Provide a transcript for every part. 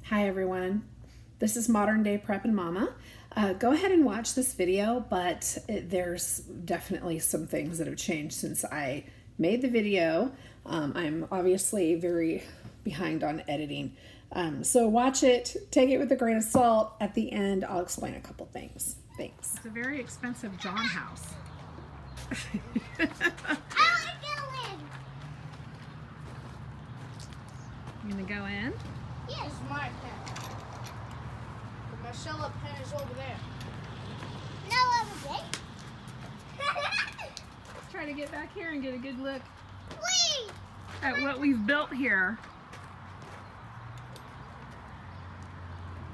Hi everyone, this is Modern Day Prep and Mama. Go ahead and watch this video, but there's definitely some things that have changed since I made the video. I'm obviously very behind on editing. So watch it, take it with a grain of salt. At the end, I'll explain a couple things. Thanks. It's a very expensive John house. I like going. You gonna go in? Yes, my pen. The Marcella pen is over there. No, over there. Try to get back here and get a good look Wait. at what we've built here.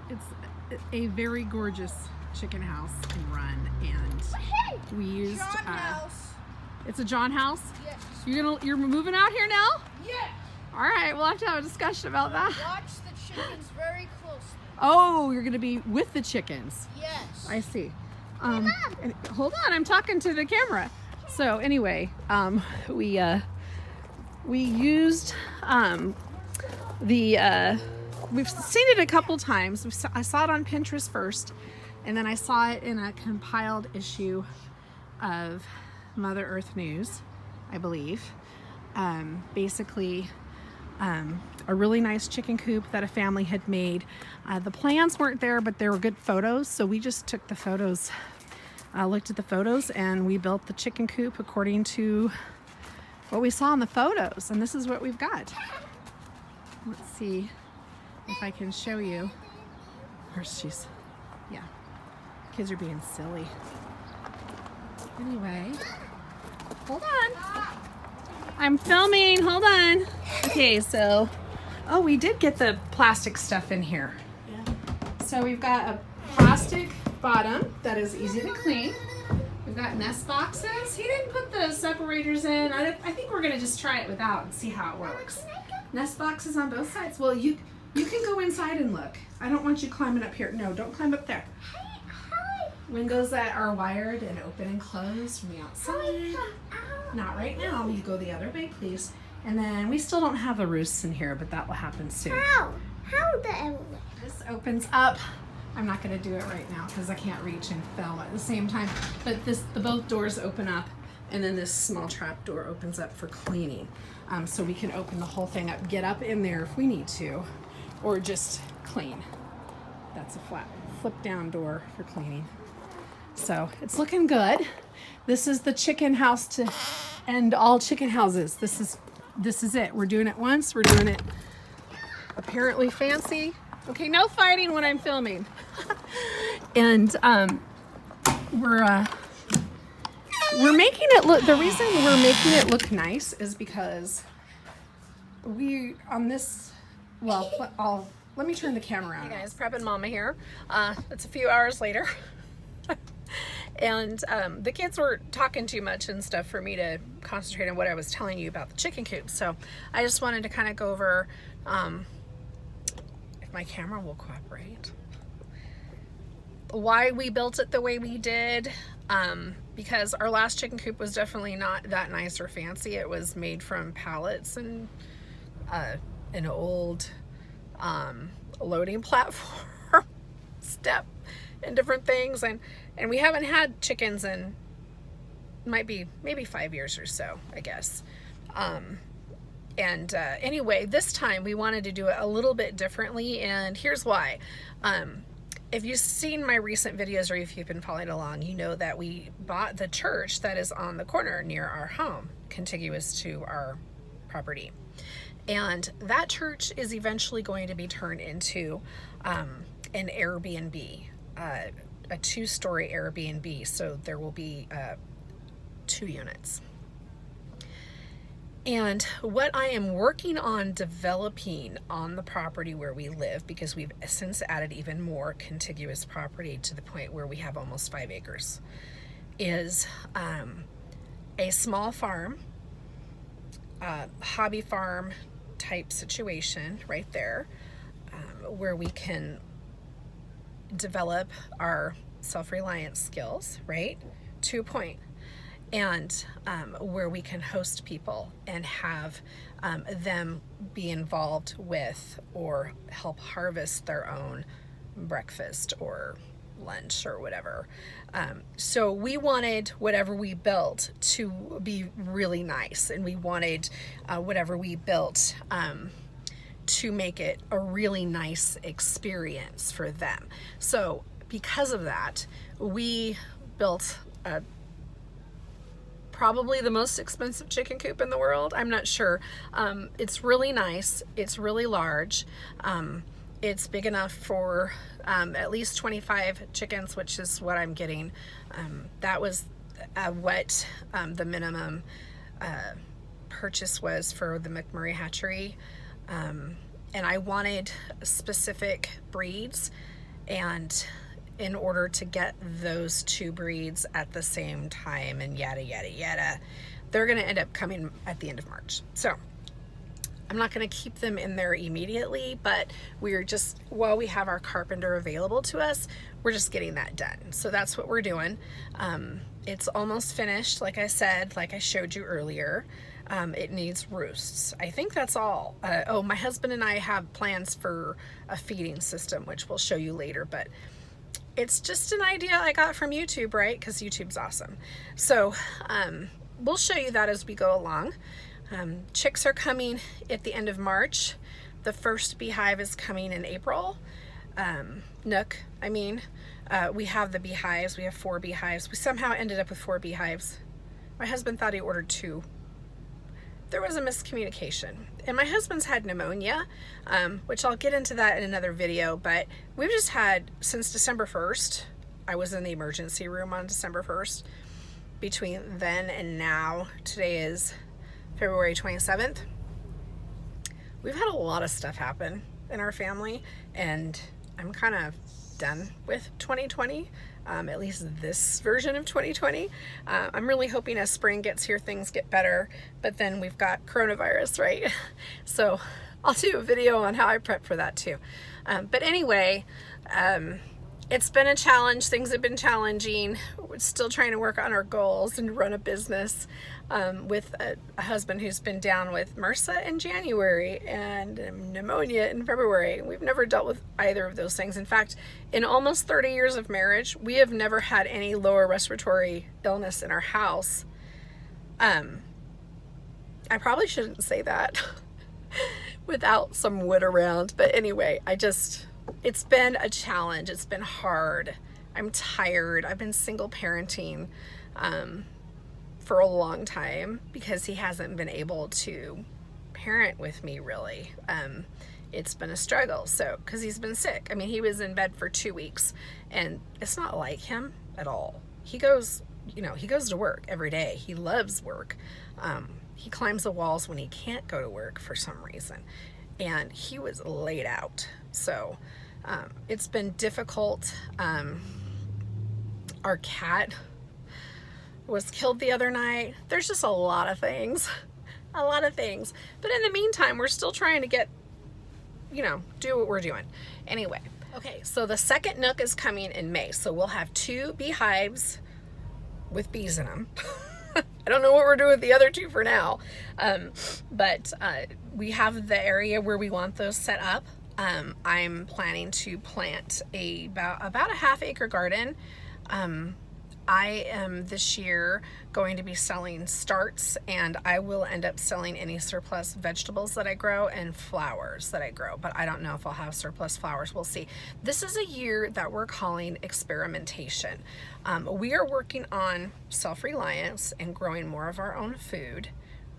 It's a very gorgeous chicken house and run, and we used John house. it's a John house. Yes. You're moving out here now? Yes. All right, we'll have to have a discussion about that. Watch the chickens very closely. Oh, you're gonna be with the chickens. Yes. I see. Mom. And hold on, I'm talking to the camera. So anyway, we used we've seen it a couple times. I saw it on Pinterest first, and then I saw it in a compiled issue of Mother Earth News, I believe. Basically, a really nice chicken coop that a family had made. The plans weren't there, but there were good photos, so we just took the photos, looked at the photos, and we built the chicken coop according to what we saw in the photos, and this is what we've got. Let's see if I can show you. Yeah, kids are being silly. Anyway, hold on. I'm filming, hold on. Okay, so, oh, we did get the plastic stuff in here. Yeah. So we've got a plastic bottom that is easy to clean. We've got nest boxes. He didn't put the separators in. I think we're gonna just try it without and see how it works. Nest boxes on both sides. Well, you can go inside and look. I don't want you climbing up here. No, don't climb up there. Windows that are wired and open and closed from the outside. Not right now. You go the other way, please. And then we still don't have the roosts in here, but that will happen soon. How? How the elevator? This opens up. I'm not going to do it right now because I can't reach and film at the same time. But the both doors open up, and then this small trap door opens up for cleaning. So we can open the whole thing up, get up in there if we need to, or just clean. That's a flat flip down door for cleaning. So it's looking good. This is the chicken house to end all chicken houses. This is it. We're doing it once. We're doing it apparently fancy. Okay, no fighting when I'm filming. And we're making it look. The reason we're making it look nice is because we on this. Well, let me turn the camera on. Hey guys, Prep and Mama here. It's a few hours later. And the kids were talking too much and stuff for me to concentrate on what I was telling you about the chicken coop. So I just wanted to kind of go over, if my camera will cooperate, why we built it the way we did. Because our last chicken coop was definitely not that nice or fancy. It was made from pallets and an old loading platform step and different things, and we haven't had chickens in maybe 5 years or so, I guess. Anyway, this time we wanted to do it a little bit differently, and here's why. If you've seen my recent videos, or if you've been following along, you know that we bought the church that is on the corner near our home, contiguous to our property. And that church is eventually going to be turned into an Airbnb, a 2-story Airbnb. So there will be 2 units. And what I am working on developing on the property where we live, because we've since added even more contiguous property to the point where we have almost 5 acres, is a small farm, hobby farm type situation right there, where we can develop our self-reliance skills, right, to a point. and where we can host people and have them be involved with or help harvest their own breakfast or lunch or whatever. So we wanted whatever we built to be really nice, and we wanted whatever we built to make it a really nice experience for them. So because of that, we built probably the most expensive chicken coop in the world. I'm not sure. It's really nice. It's really large. It's big enough for at least 25 chickens, which is what I'm getting. That was what the minimum purchase was for the McMurray hatchery. And I wanted specific breeds, and in order to get those two breeds at the same time and yada yada yada, they're going to end up coming at the end of March. So I'm not going to keep them in there immediately, but we're just, while we have our carpenter available to us, we're just getting that done. So that's what we're doing. It's almost finished, like I said, like I showed you earlier. It needs roosts. I think that's all. Oh, my husband and I have plans for a feeding system, which we'll show you later, but it's just an idea I got from YouTube, right? Because YouTube's awesome. So we'll show you that as we go along. Chicks are coming at the end of March. The first beehive is coming in April. Nook, I mean. We have the beehives. We have 4 beehives. We somehow ended up with 4 beehives. My husband thought he ordered 2. There was a miscommunication. And my husband's had pneumonia, which I'll get into that in another video, but we've just had, since December 1st, I was in the emergency room on December 1st. Between then and now, today is February 27th, we've had a lot of stuff happen in our family, and I'm kind of done with 2020, at least this version of 2020. I'm really hoping as spring gets here, things get better, but then we've got coronavirus, right? So I'll do a video on how I prep for that too. But anyway, it's been a challenge. Things have been challenging. We're still trying to work on our goals and run a business with a husband who's been down with MRSA in January and pneumonia in February. We've never dealt with either of those things. In fact, in almost 30 years of marriage, we have never had any lower respiratory illness in our house. I probably shouldn't say that without some wood around, but anyway, it's been a challenge. It's been hard. I'm tired. I've been single parenting for a long time because he hasn't been able to parent with me really. It's been a struggle. So, because he's been sick. I mean, he was in bed for 2 weeks, and it's not like him at all. He goes to work every day. He loves work. He climbs the walls when he can't go to work for some reason. And he was laid out. So it's been difficult. Our cat was killed the other night. There's just a lot of things. But in the meantime, we're still trying to get, do what we're doing. Anyway, okay, so the second Nook is coming in May. So we'll have 2 beehives with bees in them. I don't know what we're doing with the other 2 for now. But we have the area where we want those set up. I'm planning to plant about a half-acre garden. I am this year going to be selling starts, and I will end up selling any surplus vegetables that I grow and flowers that I grow, but I don't know if I'll have surplus flowers. We'll see. This is a year that we're calling experimentation. We are working on self-reliance and growing more of our own food,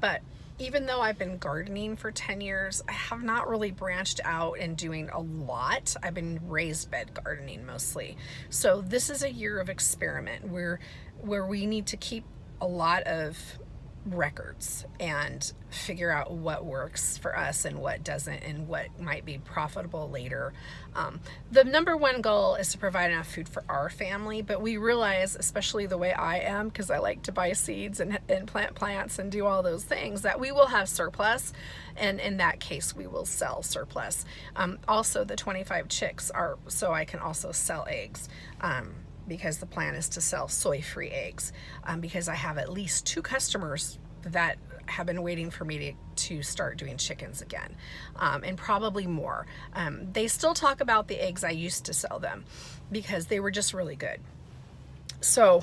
but even though I've been gardening for 10 years, I have not really branched out and doing a lot. I've been raised bed gardening mostly. So this is a year of experiment where we need to keep a lot of records and figure out what works for us and what doesn't and what might be profitable later. The number one goal is to provide enough food for our family, but we realize, especially the way I am, because I like to buy seeds and plant plants and do all those things, that we will have surplus, and in that case we will sell surplus. Also, the 25 chicks are so I can also sell eggs. because the plan is to sell soy-free eggs, because I have at least 2 customers that have been waiting for me to start doing chickens again, and probably more. They still talk about the eggs I used to sell them because they were just really good. So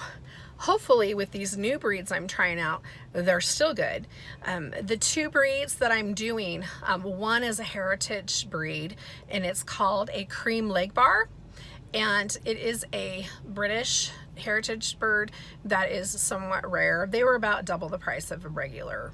hopefully with these new breeds I'm trying out, they're still good. The 2 breeds that I'm doing, one is a heritage breed and it's called a cream leg bar, and it is a British heritage bird that is somewhat rare. They were about double the price of a regular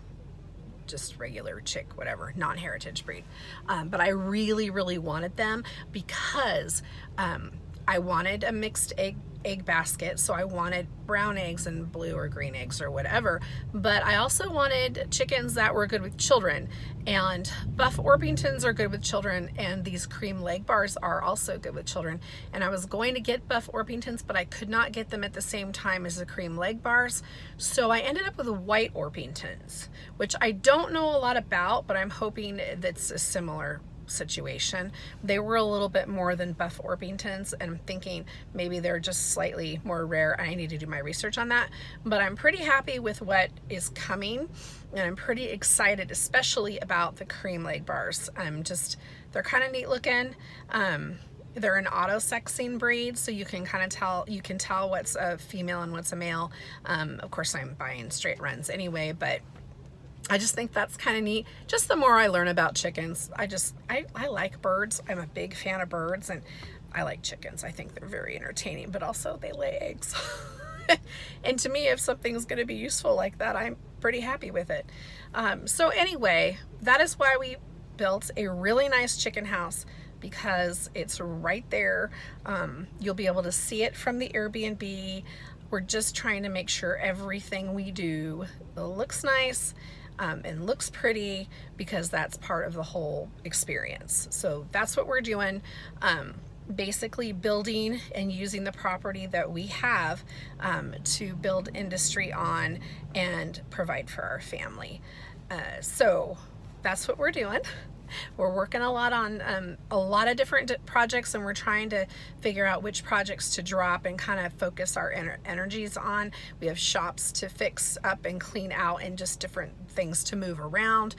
chick, whatever, non-heritage breed. But I really, really wanted them because I wanted a mixed egg basket, so I wanted brown eggs and blue or green eggs or whatever, but I also wanted chickens that were good with children, and Buff Orpingtons are good with children, and these cream leg bars are also good with children. And I was going to get Buff Orpingtons, but I could not get them at the same time as the cream leg bars, so I ended up with white Orpingtons, which I don't know a lot about, but I'm hoping that's a similar situation. They were a little bit more than Buff Orpingtons, and I'm thinking maybe they're just slightly more rare. I need to do my research on that, but I'm pretty happy with what is coming, and I'm pretty excited, especially about the cream leg bars. They're kind of neat looking. They're an auto-sexing breed, so you can kind of tell what's a female and what's a male. Of course, I'm buying straight runs anyway, but I just think that's kind of neat. Just the more I learn about chickens, I like birds. I'm a big fan of birds, and I like chickens. I think they're very entertaining, but also they lay eggs. And to me, if something's going to be useful like that, I'm pretty happy with it. So anyway, that is why we built a really nice chicken house, because it's right there. You'll be able to see it from the Airbnb. We're just trying to make sure everything we do looks nice, and looks pretty, because that's part of the whole experience. So that's what we're doing. Basically building and using the property that we have to build industry on and provide for our family. So that's what we're doing. We're working a lot on a lot of different projects, and we're trying to figure out which projects to drop and kind of focus our energies on. We have shops to fix up and clean out, and just different things to move around,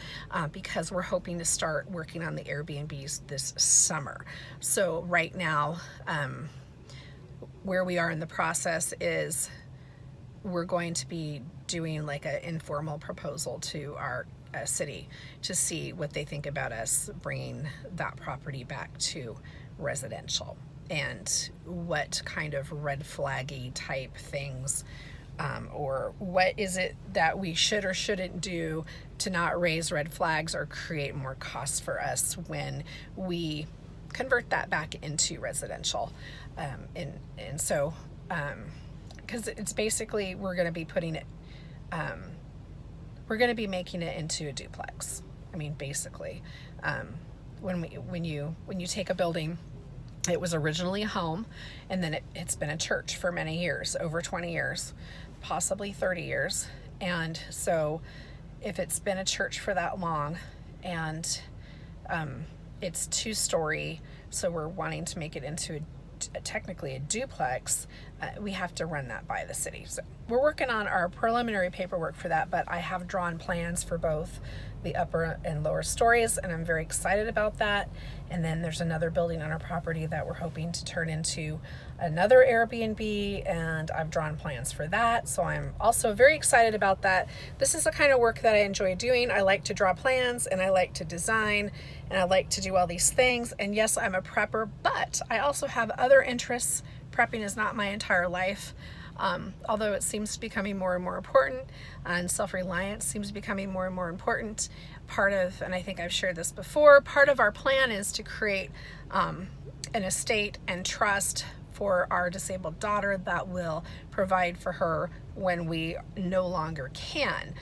because we're hoping to start working on the Airbnbs this summer. So right now, where we are in the process is we're going to be doing like an informal proposal to our city to see what they think about us bringing that property back to residential, and what kind of red flaggy type things, or what is it that we should or shouldn't do to not raise red flags or create more costs for us when we convert that back into residential. And so because it's basically we're going to be putting it we're going to be making it into a duplex. I mean, basically, when you take a building, it was originally a home, and then it's been a church for many years, over 20 years, possibly 30 years. And so if it's been a church for that long, and it's 2-story, so we're wanting to make it into technically a duplex, we have to run that by the city. So we're working on our preliminary paperwork for that, but I have drawn plans for both the upper and lower stories, and I'm very excited about that. And then there's another building on our property that we're hoping to turn into another Airbnb, and I've drawn plans for that, so I'm also very excited about that. This is the kind of work that I enjoy doing. I like to draw plans, and I like to design, and I like to do all these things. And yes, I'm a prepper, but I also have other interests. Prepping is not my entire life, although it seems to be becoming more and more important, and self-reliance seems to be becoming more and more important. Part of, and I think I've shared this before, part of our plan is to create an estate and trust for our disabled daughter that will provide for her when we no longer can.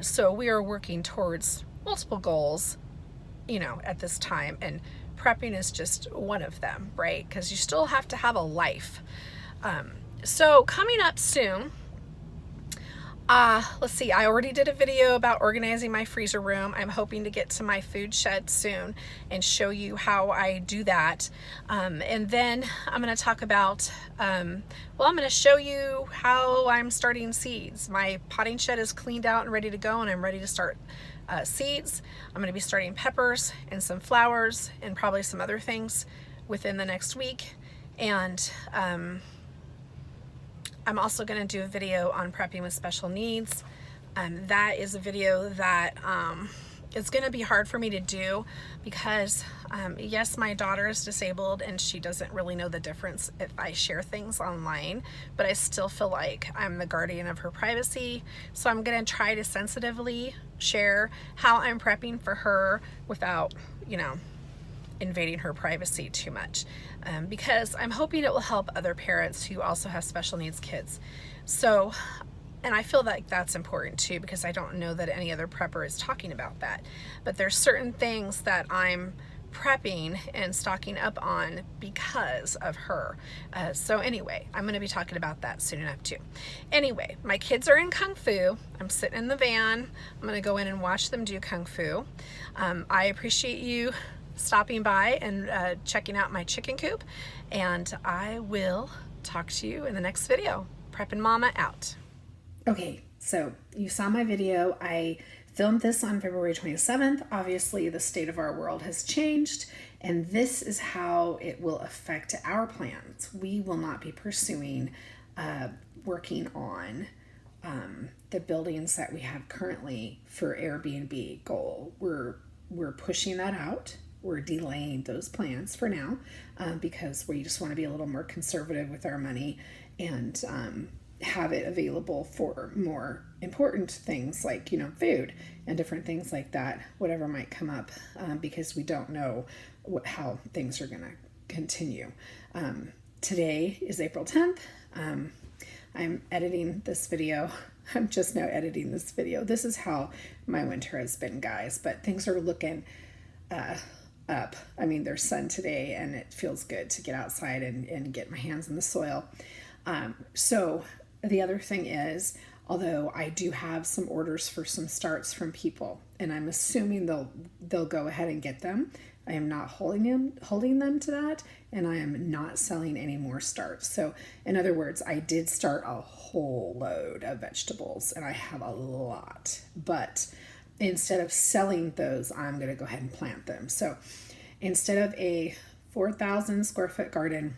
So we are working towards multiple goals, at this time, and prepping is just one of them, right? Because you still have to have a life. So coming up soon, Let's see, I already did a video about organizing my freezer room. I'm hoping to get to my food shed soon and show you how I do that. And then I'm going to talk about, I'm going to show you how I'm starting seeds. My potting shed is cleaned out and ready to go, and I'm ready to start seeds. I'm going to be starting peppers and some flowers and probably some other things within the next week. And I'm also going to do a video on prepping with special needs. That is a video that it's going to be hard for me to do because yes, my daughter is disabled and she doesn't really know the difference if I share things online, but I still feel like I'm the guardian of her privacy. So I'm going to try to sensitively share how I'm prepping for her without, you know, invading her privacy too much, because I'm hoping it will help other parents who also have special needs kids. So, and I feel like that's important too, because I don't know that any other prepper is talking about that, but there's certain things that I'm prepping and stocking up on because of her. So anyway, I'm going to be talking about that soon enough too. Anyway, my kids are in Kung Fu. I'm sitting in the van. I'm going to go in and watch them do Kung Fu. I appreciate you stopping by and checking out my chicken coop, and I will talk to you in the next video. Preppin' Mama out. Okay, so you saw my video. I filmed this on February 27th. Obviously, the state of our world has changed, and this is how it will affect our plans. We will not be pursuing working on the buildings that we have currently for Airbnb goal. We're pushing that out. We're delaying those plans for now because we just want to be a little more conservative with our money and have it available for more important things like, you know, food and different things like that, whatever might come up, because we don't know how things are going to continue. Today is April 10th. I'm editing this video. I'm just now editing this video. This is how my winter has been, guys, but things are looking up. I mean, there's sun today and it feels good to get outside and get my hands in the soil. So the other thing is, although I do have some orders for some starts from people, and I'm assuming they'll go ahead and get them. I am not holding them to that, and I am not selling any more starts. So in other words, I did start a whole load of vegetables and I have a lot, but instead of selling those, I'm going to go ahead and plant them. So instead of a 4,000 square foot garden,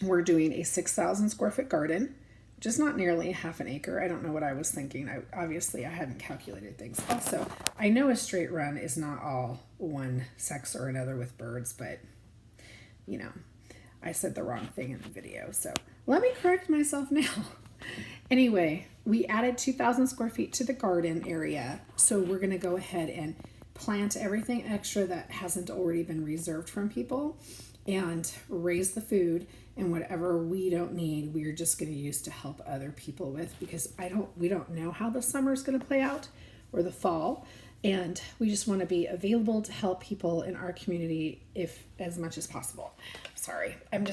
we're doing a 6,000 square foot garden, which is not nearly half an acre. I don't know what I was thinking. Obviously I hadn't calculated things. Also, I know a straight run is not all one sex or another with birds, but you know, I said the wrong thing in the video. So let me correct myself now. Anyway, we added 2,000 square feet to the garden area. So we're going to go ahead and plant everything extra that hasn't already been reserved from people and raise the food, and whatever we don't need, we're just going to use to help other people with, because we don't know how the summer is going to play out or the fall. And we just want to be available to help people in our community if as much as possible. Sorry, I'm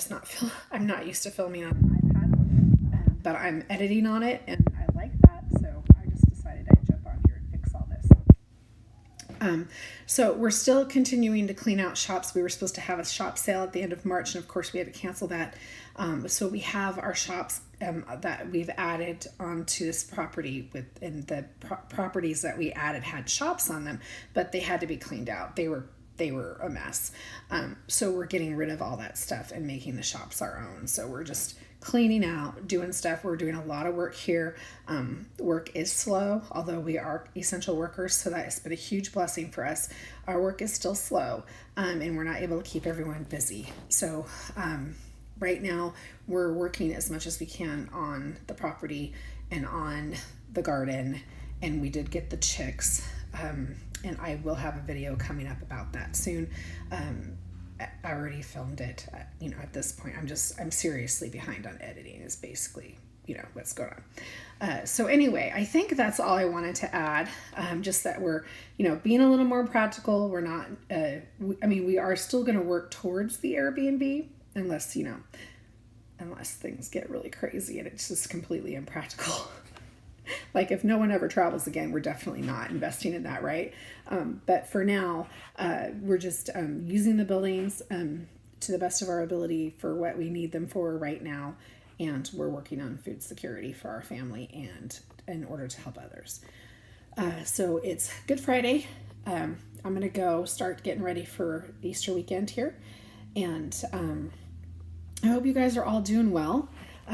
not used to filming on an iPad, but I'm editing on it and I like that. So I just decided I'd jump on here and fix all this. So we're still continuing to clean out shops. We were supposed to have a shop sale at the end of March, and of course we had to cancel that. So we have our shops that we've added onto this property, and the properties that we added had shops on them, but they had to be cleaned out. They were a mess. So we're getting rid of all that stuff and making the shops our own. So we're just cleaning out, doing stuff. We're doing a lot of work here. Work is slow, although we are essential workers, so that has been a huge blessing for us. Our work is still slow, and we're not able to keep everyone busy. So right now we're working as much as we can on the property and on the garden, and we did get the chicks, and I will have a video coming up about that soon. I already filmed it. At this point, I'm seriously behind on editing is basically, what's going on. So anyway, I think that's all I wanted to add. Just that we're, being a little more practical. We're not, we are still going to work towards the Airbnb unless things get really crazy and it's just completely impractical. Like if no one ever travels again, we're definitely not investing in that, right? But for now, we're just using the buildings to the best of our ability for what we need them for right now. And we're working on food security for our family and in order to help others. So it's Good Friday. I'm going to go start getting ready for Easter weekend here. And I hope you guys are all doing well.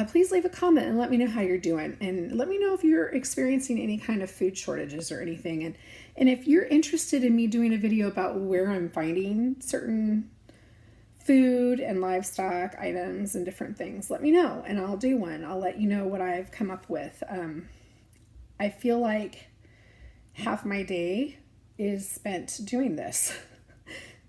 Please leave a comment and let me know how you're doing. And let me know if you're experiencing any kind of food shortages or anything. And if you're interested in me doing a video about where I'm finding certain food and livestock items and different things, let me know and I'll do one. I'll let you know what I've come up with. I feel like half my day is spent doing this,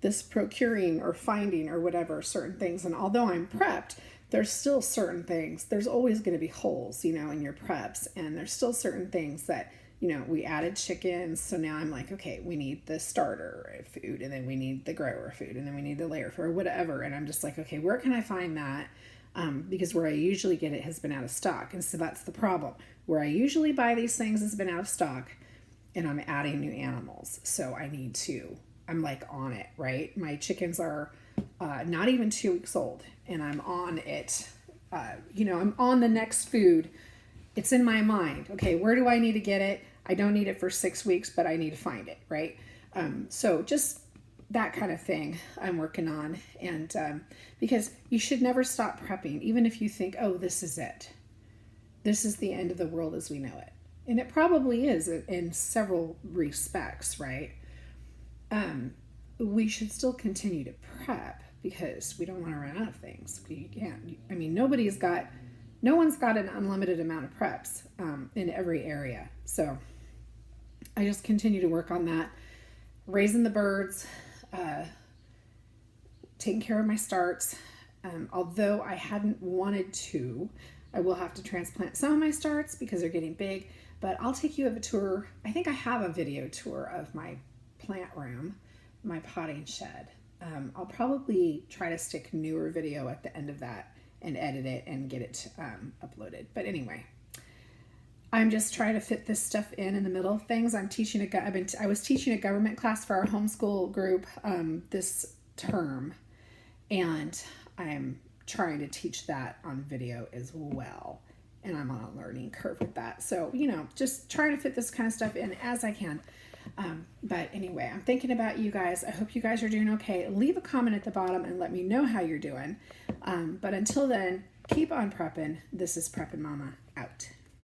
this procuring or finding or whatever certain things. And although I'm prepped, there's still certain things, there's always going to be holes, in your preps. And there's still certain things that, we added chickens. So now I'm like, okay, we need the starter food and then we need the grower food and then we need the layer food or whatever. And I'm just like, okay, where can I find that? Because where I usually get it has been out of stock. And so that's the problem. Where I usually buy these things has been out of stock and I'm adding new animals. So I'm like on it, right? My chickens are not even 2 weeks old and I'm on it. I'm on the next food. It's in my mind. Okay, where do I need to get it? I don't need it for 6 weeks, but I need to find it, right? So just that kind of thing I'm working on. And because you should never stop prepping, even if you think, oh, this is it. This is the end of the world as we know it. And it probably is in several respects, right? We should still continue to prep because we don't want to run out of things. We can't. I mean, no one's got an unlimited amount of preps in every area. So I just continue to work on that, raising the birds, taking care of my starts. Although I hadn't wanted to, I will have to transplant some of my starts because they're getting big. But I'll take you on a tour. I think I have a video tour of my plant room, my potting shed. I'll probably try to stick newer video at the end of that and edit it and get it uploaded. But anyway, I'm just trying to fit this stuff in the middle of things. I was teaching a government class for our homeschool group this term, and I'm trying to teach that on video as well. And I'm on a learning curve with that. So, just trying to fit this kind of stuff in as I can. But anyway, I'm thinking about you guys. I hope you guys are doing okay. Leave a comment at the bottom and let me know how you're doing. But until then, keep on prepping. This is Preppin' Mama out.